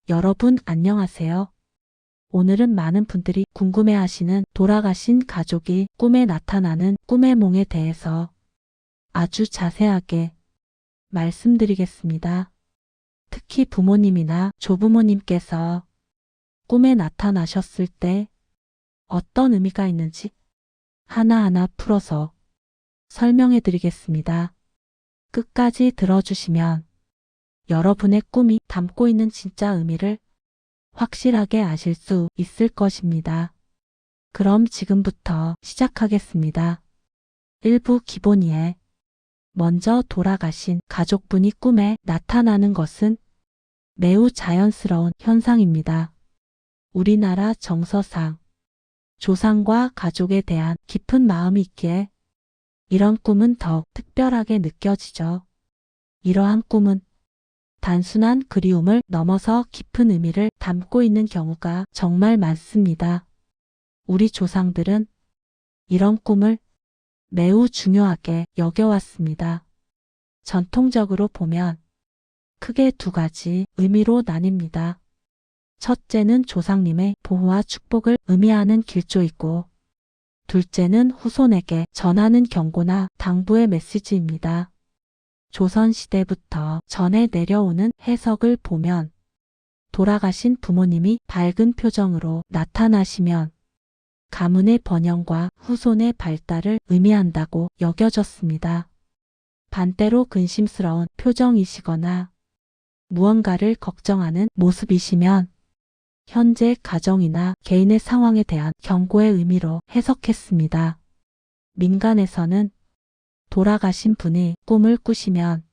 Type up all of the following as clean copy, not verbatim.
여러분 안녕하세요. 오늘은 많은 분들이 궁금해하시는 돌아가신 가족이 꿈에 나타나는 꿈의 몽에 대해서 아주 자세하게 말씀드리겠습니다. 특히 부모님이나 조부모님께서 꿈에 나타나셨을 때 어떤 의미가 있는지 하나하나 풀어서 설명해 드리겠습니다. 끝까지 들어주시면 여러분의 꿈이 담고 있는 진짜 의미를 확실하게 아실 수 있을 것입니다. 그럼 지금부터 시작하겠습니다. 1부 기본 이해. 먼저 돌아가신 가족분이 꿈에 나타나는 것은 매우 자연스러운 현상입니다. 우리나라 정서상 조상과 가족에 대한 깊은 마음이 있기에 이런 꿈은 더욱 특별하게 느껴지죠. 이러한 꿈은 단순한 그리움을 넘어서 깊은 의미를 담고 있는 경우가 정말 많습니다. 우리 조상들은 이런 꿈을 매우 중요하게 여겨왔습니다. 전통적으로 보면 크게 두 가지 의미로 나뉩니다. 첫째는 조상님의 보호와 축복을 의미하는 길조이고, 둘째는 후손에게 전하는 경고나 당부의 메시지입니다. 조선시대부터 전해 내려오는 해석을 보면 돌아가신 부모님이 밝은 표정으로 나타나시면 가문의 번영과 후손의 발달을 의미한다고 여겨졌습니다. 반대로 근심스러운 표정이시거나 무언가를 걱정하는 모습이시면 현재 가정이나 개인의 상황에 대한 경고의 의미로 해석했습니다. 민간에서는 돌아가신 분이 꿈을 꾸시면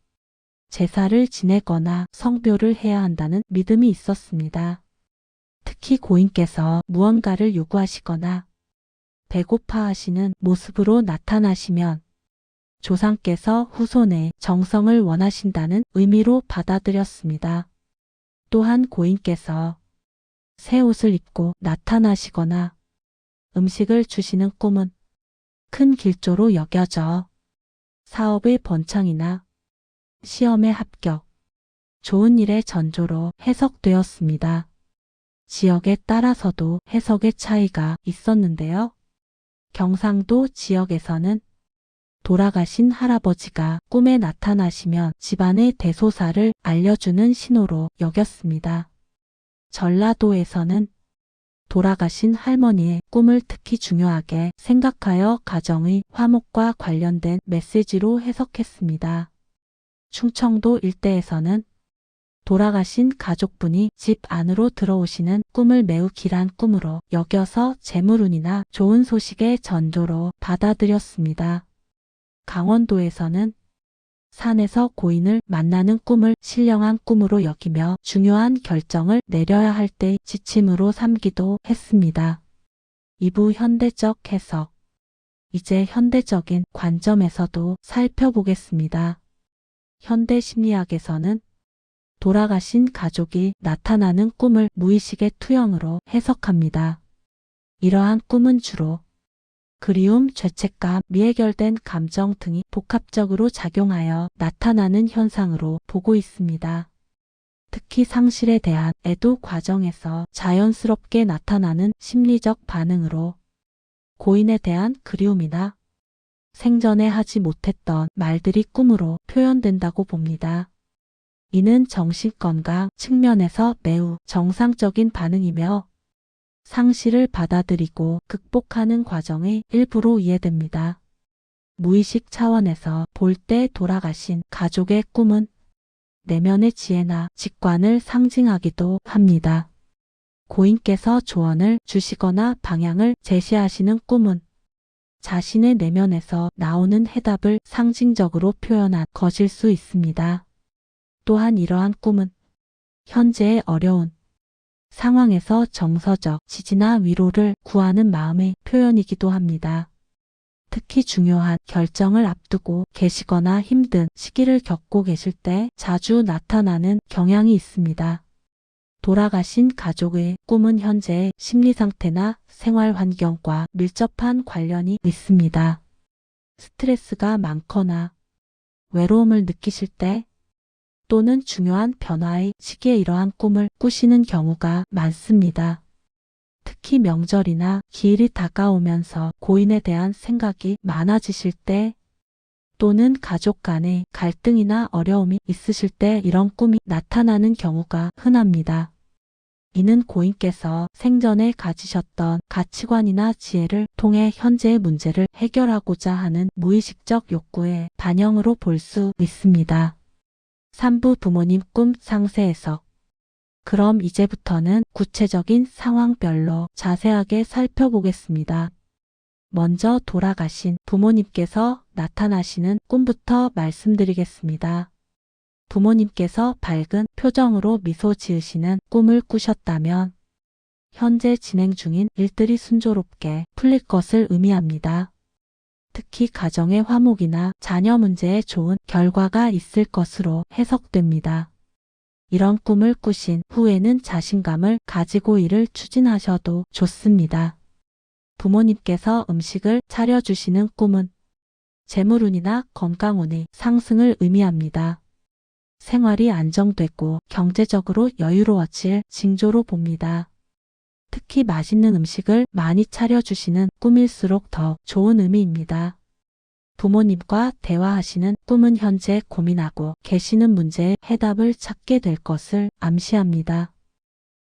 제사를 지내거나 성묘를 해야 한다는 믿음이 있었습니다. 특히 고인께서 무언가를 요구하시거나 배고파하시는 모습으로 나타나시면 조상께서 후손의 정성을 원하신다는 의미로 받아들였습니다. 또한 고인께서 새 옷을 입고 나타나시거나 음식을 주시는 꿈은 큰 길조로 여겨져 사업의 번창이나 시험의 합격, 좋은 일의 전조로 해석되었습니다. 지역에 따라서도 해석의 차이가 있었는데요. 경상도 지역에서는 돌아가신 할아버지가 꿈에 나타나시면 집안의 대소사를 알려주는 신호로 여겼습니다. 전라도에서는 돌아가신 할머니의 꿈을 특히 중요하게 생각하여 가정의 화목과 관련된 메시지로 해석했습니다. 충청도 일대에서는 돌아가신 가족분이 집 안으로 들어오시는 꿈을 매우 길한 꿈으로 여겨서 재물운이나 좋은 소식의 전조로 받아들였습니다. 강원도에서는 산에서 고인을 만나는 꿈을 신령한 꿈으로 여기며 중요한 결정을 내려야 할 때의 지침으로 삼기도 했습니다. 2부 현대적 해석. 이제 현대적인 관점에서도 살펴보겠습니다. 현대 심리학에서는 돌아가신 가족이 나타나는 꿈을 무의식의 투영으로 해석합니다. 이러한 꿈은 주로 그리움, 죄책감, 미해결된 감정 등이 복합적으로 작용하여 나타나는 현상으로 보고 있습니다. 특히 상실에 대한 애도 과정에서 자연스럽게 나타나는 심리적 반응으로 고인에 대한 그리움이나 생전에 하지 못했던 말들이 꿈으로 표현된다고 봅니다. 이는 정신건강 측면에서 매우 정상적인 반응이며 상실을 받아들이고 극복하는 과정의 일부로 이해됩니다. 무의식 차원에서 볼 때 돌아가신 가족의 꿈은 내면의 지혜나 직관을 상징하기도 합니다. 고인께서 조언을 주시거나 방향을 제시하시는 꿈은 자신의 내면에서 나오는 해답을 상징적으로 표현한 것일 수 있습니다. 또한 이러한 꿈은 현재의 어려운 상황에서 정서적 지지나 위로를 구하는 마음의 표현이기도 합니다. 특히 중요한 결정을 앞두고 계시거나 힘든 시기를 겪고 계실 때 자주 나타나는 경향이 있습니다. 돌아가신 가족의 꿈은 현재의 심리 상태나 생활 환경과 밀접한 관련이 있습니다. 스트레스가 많거나 외로움을 느끼실 때 또는 중요한 변화의 시기에 이러한 꿈을 꾸시는 경우가 많습니다. 특히 명절이나 기일이 다가오면서 고인에 대한 생각이 많아지실 때 또는 가족 간의 갈등이나 어려움이 있으실 때 이런 꿈이 나타나는 경우가 흔합니다. 이는 고인께서 생전에 가지셨던 가치관이나 지혜를 통해 현재의 문제를 해결하고자 하는 무의식적 욕구의 반영으로 볼 수 있습니다. 3부 부모님 꿈 상세 해석. 그럼 이제부터는 구체적인 상황별로 자세하게 살펴보겠습니다. 먼저 돌아가신 부모님께서 나타나시는 꿈부터 말씀드리겠습니다. 부모님께서 밝은 표정으로 미소 지으시는 꿈을 꾸셨다면 현재 진행 중인 일들이 순조롭게 풀릴 것을 의미합니다. 특히 가정의 화목이나 자녀 문제에 좋은 결과가 있을 것으로 해석됩니다. 이런 꿈을 꾸신 후에는 자신감을 가지고 일을 추진하셔도 좋습니다. 부모님께서 음식을 차려주시는 꿈은 재물운이나 건강운의 상승을 의미합니다. 생활이 안정되고 경제적으로 여유로워질 징조로 봅니다. 특히 맛있는 음식을 많이 차려주시는 꿈일수록 더 좋은 의미입니다. 부모님과 대화하시는 꿈은 현재 고민하고 계시는 문제의 해답을 찾게 될 것을 암시합니다.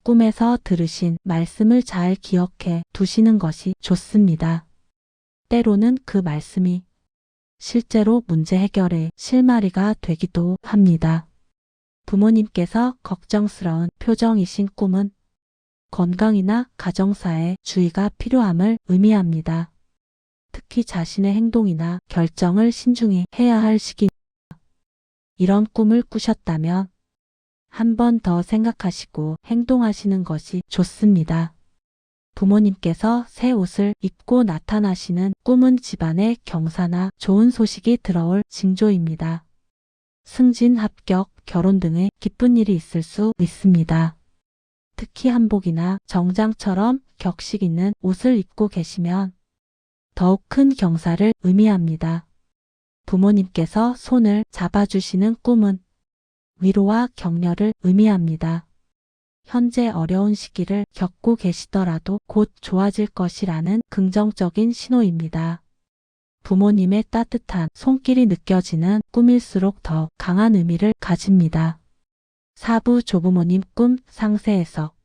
꿈에서 들으신 말씀을 잘 기억해 두시는 것이 좋습니다. 때로는 그 말씀이 실제로 문제 해결의 실마리가 되기도 합니다. 부모님께서 걱정스러운 표정이신 꿈은 건강이나 가정사에 주의가 필요함을 의미합니다. 특히 자신의 행동이나 결정을 신중히 해야 할 시기입니다. 이런 꿈을 꾸셨다면 한 번 더 생각하시고 행동하시는 것이 좋습니다. 부모님께서 새 옷을 입고 나타나시는 꿈은 집안에 경사나 좋은 소식이 들어올 징조입니다. 승진, 합격, 결혼 등의 기쁜 일이 있을 수 있습니다. 특히 한복이나 정장처럼 격식 있는 옷을 입고 계시면 더욱 큰 경사를 의미합니다. 부모님께서 손을 잡아주시는 꿈은 위로와 격려를 의미합니다. 현재 어려운 시기를 겪고 계시더라도 곧 좋아질 것이라는 긍정적인 신호입니다. 부모님의 따뜻한 손길이 느껴지는 꿈일수록 더 강한 의미를 가집니다. 4부 조부모님 꿈 상세 해석.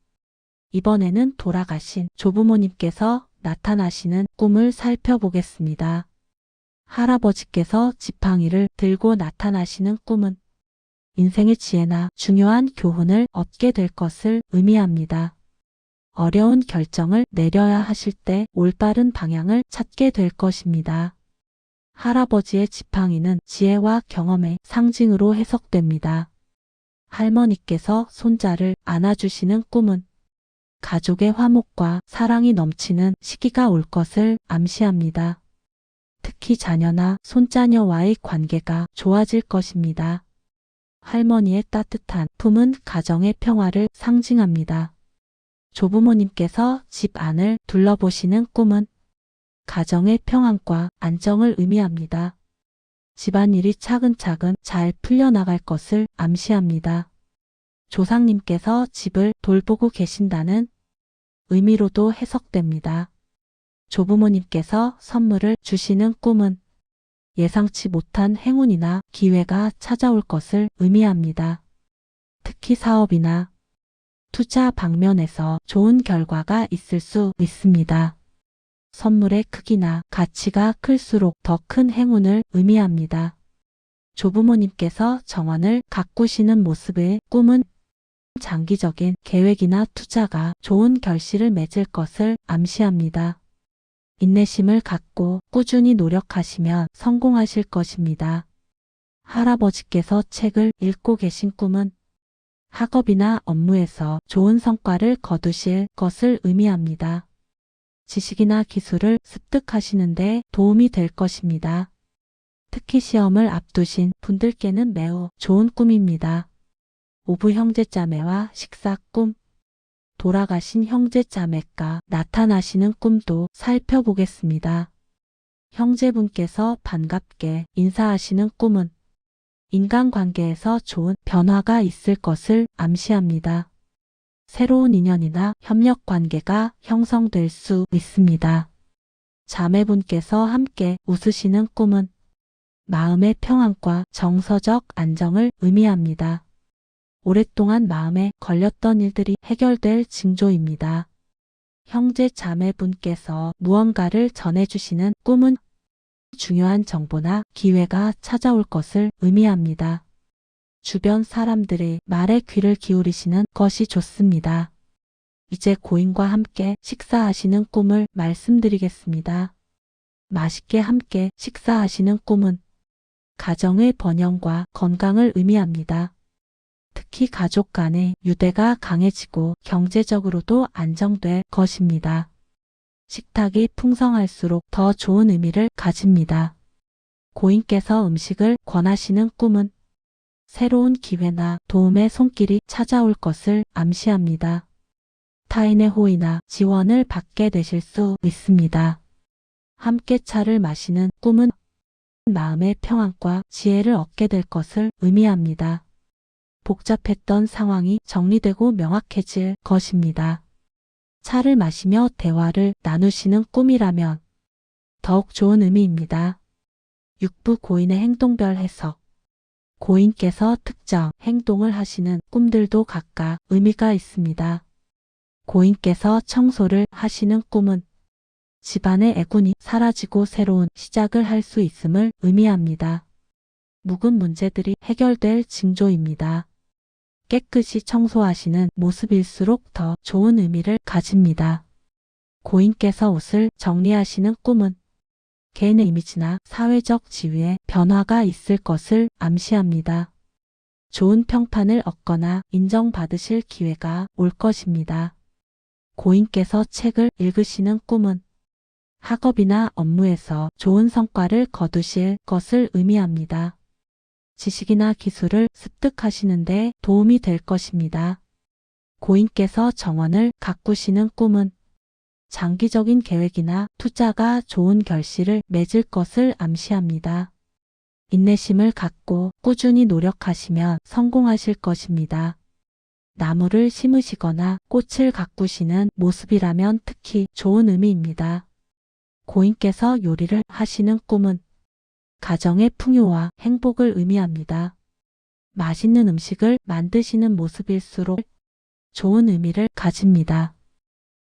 이번에는 돌아가신 조부모님께서 나타나시는 꿈을 살펴보겠습니다. 할아버지께서 지팡이를 들고 나타나시는 꿈은 인생의 지혜나 중요한 교훈을 얻게 될 것을 의미합니다. 어려운 결정을 내려야 하실 때 올바른 방향을 찾게 될 것입니다. 할아버지의 지팡이는 지혜와 경험의 상징으로 해석됩니다. 할머니께서 손자를 안아주시는 꿈은 가족의 화목과 사랑이 넘치는 시기가 올 것을 암시합니다. 특히 자녀나 손자녀와의 관계가 좋아질 것입니다. 할머니의 따뜻한 품은 가정의 평화를 상징합니다. 조부모님께서 집 안을 둘러보시는 꿈은 가정의 평안과 안정을 의미합니다. 집안일이 차근차근 잘 풀려나갈 것을 암시합니다. 조상님께서 집을 돌보고 계신다는 의미로도 해석됩니다. 조부모님께서 선물을 주시는 꿈은 예상치 못한 행운이나 기회가 찾아올 것을 의미합니다. 특히 사업이나 투자 방면에서 좋은 결과가 있을 수 있습니다. 선물의 크기나 가치가 클수록 더 큰 행운을 의미합니다. 조부모님께서 정원을 가꾸시는 모습의 꿈은 장기적인 계획이나 투자가 좋은 결실을 맺을 것을 암시합니다. 인내심을 갖고 꾸준히 노력하시면 성공하실 것입니다. 할아버지께서 책을 읽고 계신 꿈은 학업이나 업무에서 좋은 성과를 거두실 것을 의미합니다. 지식이나 기술을 습득하시는 데 도움이 될 것입니다. 특히 시험을 앞두신 분들께는 매우 좋은 꿈입니다. 오부 형제자매와 식사 꿈. 돌아가신 형제자매가 나타나시는 꿈도 살펴보겠습니다. 형제분께서 반갑게 인사하시는 꿈은 인간관계에서 좋은 변화가 있을 것을 암시합니다. 새로운 인연이나 협력 관계가 형성될 수 있습니다. 자매분께서 함께 웃으시는 꿈은 마음의 평안과 정서적 안정을 의미합니다. 오랫동안 마음에 걸렸던 일들이 해결될 징조입니다. 형제 자매분께서 무언가를 전해주시는 꿈은 중요한 정보나 기회가 찾아올 것을 의미합니다. 주변 사람들의 말에 귀를 기울이시는 것이 좋습니다. 이제 고인과 함께 식사하시는 꿈을 말씀드리겠습니다. 맛있게 함께 식사하시는 꿈은 가정의 번영과 건강을 의미합니다. 특히 가족 간의 유대가 강해지고 경제적으로도 안정될 것입니다. 식탁이 풍성할수록 더 좋은 의미를 가집니다. 고인께서 음식을 권하시는 꿈은 새로운 기회나 도움의 손길이 찾아올 것을 암시합니다. 타인의 호의나 지원을 받게 되실 수 있습니다. 함께 차를 마시는 꿈은 마음의 평안과 지혜를 얻게 될 것을 의미합니다. 복잡했던 상황이 정리되고 명확해질 것입니다. 차를 마시며 대화를 나누시는 꿈이라면 더욱 좋은 의미입니다. 육부 고인의 행동별 해석. 고인께서 특정 행동을 하시는 꿈들도 각각 의미가 있습니다. 고인께서 청소를 하시는 꿈은 집안의 애군이 사라지고 새로운 시작을 할 수 있음을 의미합니다. 묵은 문제들이 해결될 징조입니다. 깨끗이 청소하시는 모습일수록 더 좋은 의미를 가집니다. 고인께서 옷을 정리하시는 꿈은 개인의 이미지나 사회적 지위에 변화가 있을 것을 암시합니다. 좋은 평판을 얻거나 인정받으실 기회가 올 것입니다. 고인께서 책을 읽으시는 꿈은 학업이나 업무에서 좋은 성과를 거두실 것을 의미합니다. 지식이나 기술을 습득하시는 데 도움이 될 것입니다. 고인께서 정원을 가꾸시는 꿈은 장기적인 계획이나 투자가 좋은 결실을 맺을 것을 암시합니다. 인내심을 갖고 꾸준히 노력하시면 성공하실 것입니다. 나무를 심으시거나 꽃을 가꾸시는 모습이라면 특히 좋은 의미입니다. 고인께서 요리를 하시는 꿈은 가정의 풍요와 행복을 의미합니다. 맛있는 음식을 만드시는 모습일수록 좋은 의미를 가집니다.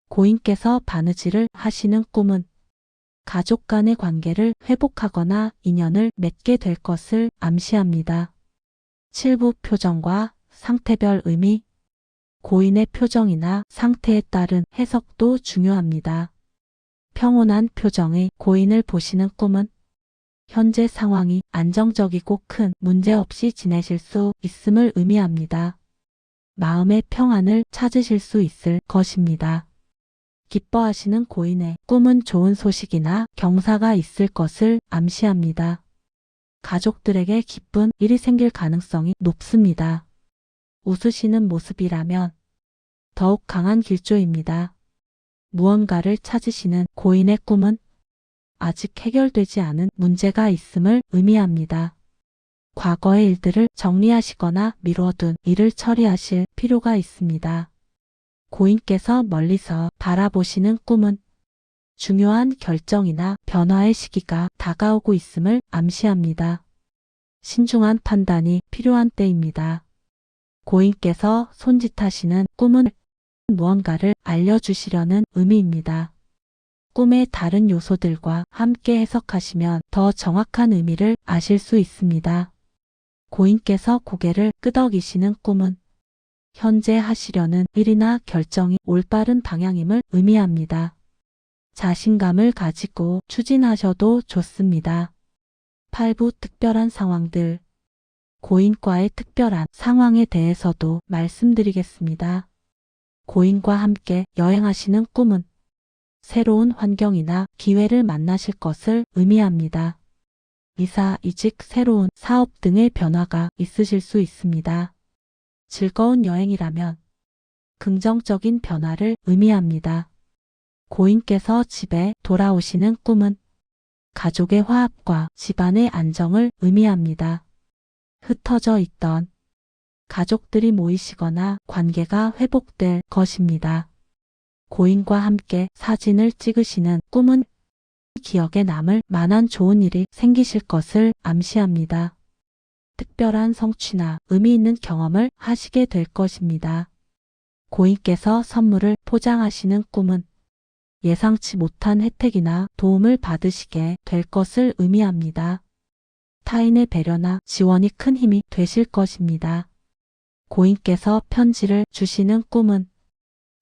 고인께서 바느질을 하시는 꿈은 가족 간의 관계를 회복하거나 인연을 맺게 될 것을 암시합니다. 칠부 표정과 상태별 의미. 고인의 표정이나 상태에 따른 해석도 중요합니다. 평온한 표정의 고인을 보시는 꿈은 현재 상황이 안정적이고 큰 문제 없이 지내실 수 있음을 의미합니다. 마음의 평안을 찾으실 수 있을 것입니다. 기뻐하시는 고인의 꿈은 좋은 소식이나 경사가 있을 것을 암시합니다. 가족들에게 기쁜 일이 생길 가능성이 높습니다. 웃으시는 모습이라면 더욱 강한 길조입니다. 무언가를 찾으시는 고인의 꿈은 아직 해결되지 않은 문제가 있음을 의미합니다. 과거의 일들을 정리하시거나 미뤄둔 일을 처리하실 필요가 있습니다. 고인께서 멀리서 바라보시는 꿈은 중요한 결정이나 변화의 시기가 다가오고 있음을 암시합니다. 신중한 판단이 필요한 때입니다. 고인께서 손짓하시는 꿈은 무언가를 알려주시려는 의미입니다. 꿈의 다른 요소들과 함께 해석하시면 더 정확한 의미를 아실 수 있습니다. 고인께서 고개를 끄덕이시는 꿈은 현재 하시려는 일이나 결정이 올바른 방향임을 의미합니다. 자신감을 가지고 추진하셔도 좋습니다. 8부 특별한 상황들. 고인과의 특별한 상황에 대해서도 말씀드리겠습니다. 고인과 함께 여행하시는 꿈은 새로운 환경이나 기회를 만나실 것을 의미합니다. 이사, 이직, 새로운 사업 등의 변화가 있으실 수 있습니다. 즐거운 여행이라면 긍정적인 변화를 의미합니다. 고인께서 집에 돌아오시는 꿈은 가족의 화합과 집안의 안정을 의미합니다. 흩어져 있던 가족들이 모이시거나 관계가 회복될 것입니다. 고인과 함께 사진을 찍으시는 꿈은 기억에 남을 만한 좋은 일이 생기실 것을 암시합니다. 특별한 성취나 의미 있는 경험을 하시게 될 것입니다. 고인께서 선물을 포장하시는 꿈은 예상치 못한 혜택이나 도움을 받으시게 될 것을 의미합니다. 타인의 배려나 지원이 큰 힘이 되실 것입니다. 고인께서 편지를 주시는 꿈은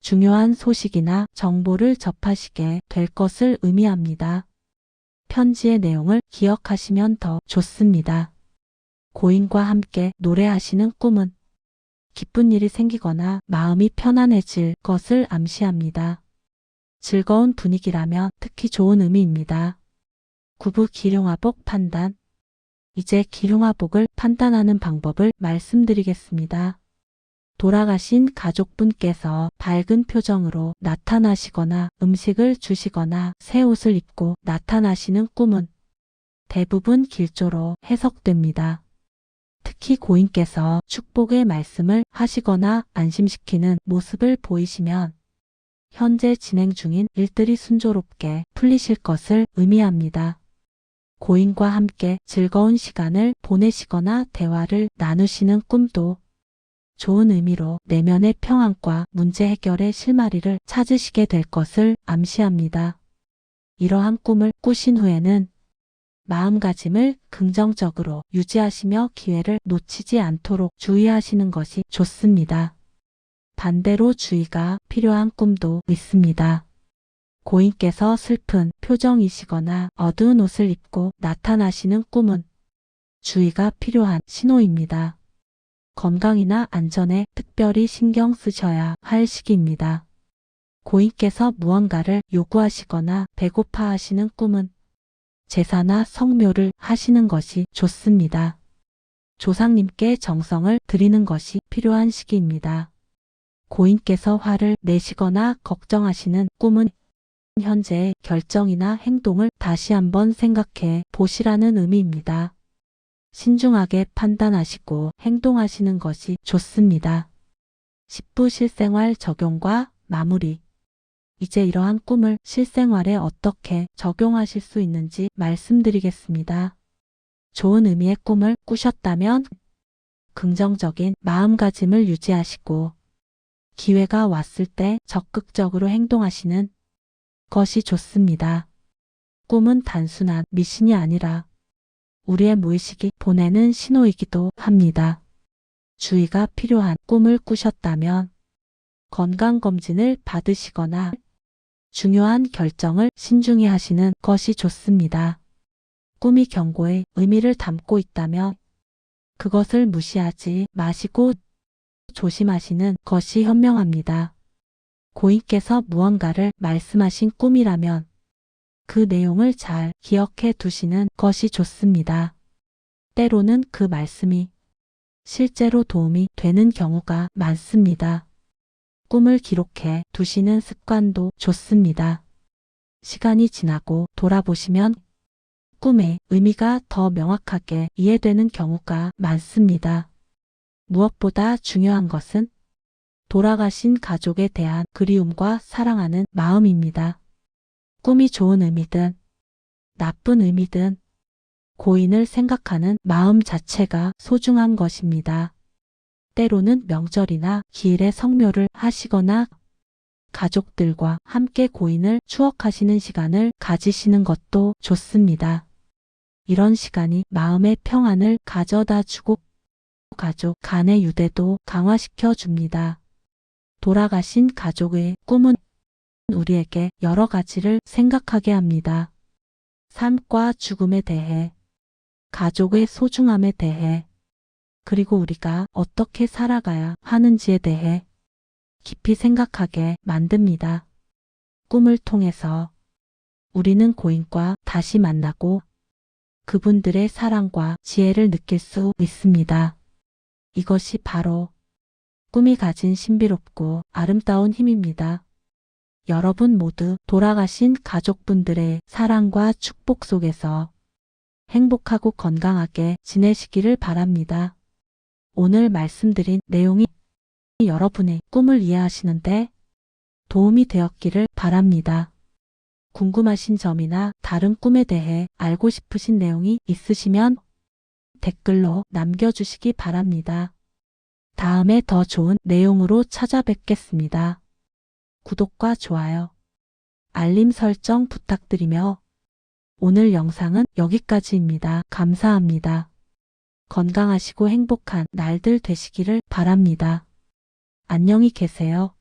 중요한 소식이나 정보를 접하시게 될 것을 의미합니다. 편지의 내용을 기억하시면 더 좋습니다. 고인과 함께 노래하시는 꿈은 기쁜 일이 생기거나 마음이 편안해질 것을 암시합니다. 즐거운 분위기라면 특히 좋은 의미입니다. 구부 기륭화복 판단. 이제 기륭화복을 판단하는 방법을 말씀드리겠습니다. 돌아가신 가족분께서 밝은 표정으로 나타나시거나 음식을 주시거나 새 옷을 입고 나타나시는 꿈은 대부분 길조로 해석됩니다. 특히 고인께서 축복의 말씀을 하시거나 안심시키는 모습을 보이시면 현재 진행 중인 일들이 순조롭게 풀리실 것을 의미합니다. 고인과 함께 즐거운 시간을 보내시거나 대화를 나누시는 꿈도 좋은 의미로 내면의 평안과 문제 해결의 실마리를 찾으시게 될 것을 암시합니다. 이러한 꿈을 꾸신 후에는 마음가짐을 긍정적으로 유지하시며 기회를 놓치지 않도록 주의하시는 것이 좋습니다. 반대로 주의가 필요한 꿈도 있습니다. 고인께서 슬픈 표정이시거나 어두운 옷을 입고 나타나시는 꿈은 주의가 필요한 신호입니다. 건강이나 안전에 특별히 신경 쓰셔야 할 시기입니다. 고인께서 무언가를 요구하시거나 배고파 하시는 꿈은 제사나 성묘를 하시는 것이 좋습니다. 조상님께 정성을 드리는 것이 필요한 시기입니다. 고인께서 화를 내시거나 걱정하시는 꿈은 현재의 결정이나 행동을 다시 한번 생각해 보시라는 의미입니다. 신중하게 판단하시고 행동하시는 것이 좋습니다. 10부 실생활 적용과 마무리. 이제 이러한 꿈을 실생활에 어떻게 적용하실 수 있는지 말씀드리겠습니다. 좋은 의미의 꿈을 꾸셨다면 긍정적인 마음가짐을 유지하시고 기회가 왔을 때 적극적으로 행동하시는 것이 좋습니다. 꿈은 단순한 미신이 아니라 우리의 무의식이 보내는 신호이기도 합니다. 주의가 필요한 꿈을 꾸셨다면 건강검진을 받으시거나 중요한 결정을 신중히 하시는 것이 좋습니다. 꿈이 경고의 의미를 담고 있다면 그것을 무시하지 마시고 조심하시는 것이 현명합니다. 고인께서 무언가를 말씀하신 꿈이라면 그 내용을 잘 기억해 두시는 것이 좋습니다. 때로는 그 말씀이 실제로 도움이 되는 경우가 많습니다. 꿈을 기록해 두시는 습관도 좋습니다. 시간이 지나고 돌아보시면 꿈의 의미가 더 명확하게 이해되는 경우가 많습니다. 무엇보다 중요한 것은 돌아가신 가족에 대한 그리움과 사랑하는 마음입니다. 꿈이 좋은 의미든 나쁜 의미든 고인을 생각하는 마음 자체가 소중한 것입니다. 때로는 명절이나 기일에 성묘를 하시거나 가족들과 함께 고인을 추억하시는 시간을 가지시는 것도 좋습니다. 이런 시간이 마음의 평안을 가져다 주고 가족 간의 유대도 강화시켜 줍니다. 돌아가신 가족의 꿈은 우리에게 여러 가지를 생각하게 합니다. 삶과 죽음에 대해, 가족의 소중함에 대해, 그리고 우리가 어떻게 살아가야 하는지에 대해 깊이 생각하게 만듭니다. 꿈을 통해서 우리는 고인과 다시 만나고 그분들의 사랑과 지혜를 느낄 수 있습니다. 이것이 바로 꿈이 가진 신비롭고 아름다운 힘입니다. 여러분 모두 돌아가신 가족분들의 사랑과 축복 속에서 행복하고 건강하게 지내시기를 바랍니다. 오늘 말씀드린 내용이 여러분의 꿈을 이해하시는데 도움이 되었기를 바랍니다. 궁금하신 점이나 다른 꿈에 대해 알고 싶으신 내용이 있으시면 댓글로 남겨주시기 바랍니다. 다음에 더 좋은 내용으로 찾아뵙겠습니다. 구독과 좋아요, 알림 설정 부탁드리며 오늘 영상은 여기까지입니다. 감사합니다. 건강하시고 행복한 날들 되시기를 바랍니다. 안녕히 계세요.